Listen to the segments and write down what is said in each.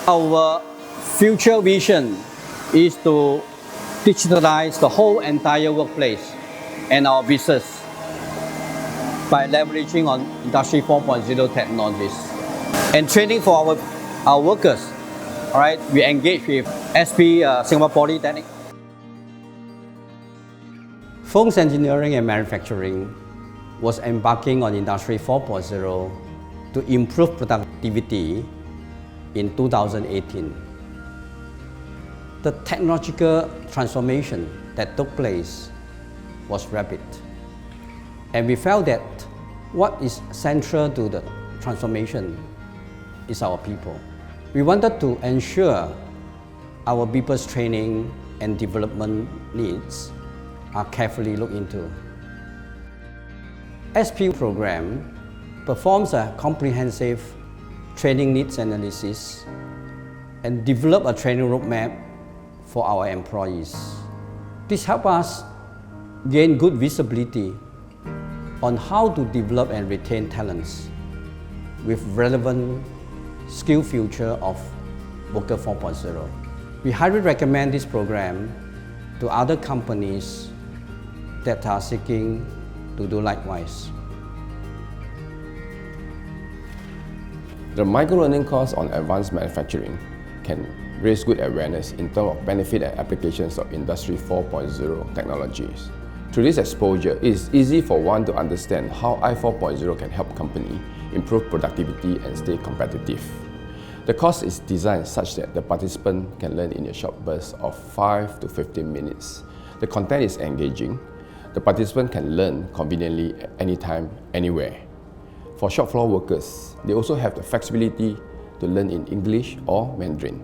Our future vision is to digitalize the whole entire workplace and our business by leveraging on Industry 4.0 technologies. And training for our workers, all right, we engage with SP Singapore Polytechnic. Fong's Engineering and Manufacturing was embarking on Industry 4.0 to improve productivity in 2018. The technological transformation that took place was rapid. And we felt that what is central to the transformation is our people. We wanted to ensure our people's training and development needs are carefully looked into. SP program performs a comprehensive training needs analysis and develop a training roadmap for our employees. This helps us gain good visibility on how to develop and retain talents with relevant skill future of Worker 4.0. We highly recommend this program to other companies that are seeking to do likewise. The micro-learning course on advanced manufacturing can raise good awareness in terms of benefit and applications of Industry 4.0 technologies. Through this exposure, it is easy for one to understand how I4.0 can help company improve productivity and stay competitive. The course is designed such that the participant can learn in a short burst of 5 to 15 minutes. The content is engaging. The participant can learn conveniently at any time, anywhere. For shop floor workers, they also have the flexibility to learn in English or Mandarin.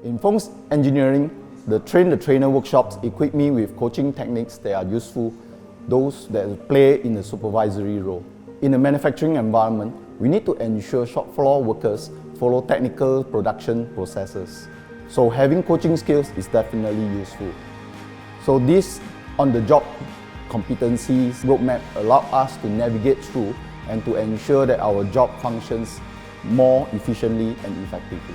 In Fong's Engineering, the train-the-trainer workshops equip me with coaching techniques that are useful, those that play in a supervisory role. In a manufacturing environment, we need to ensure shop floor workers follow technical production processes. So having coaching skills is definitely useful. So this on-the-job competencies roadmap allow us to navigate through and to ensure that our job functions more efficiently and effectively.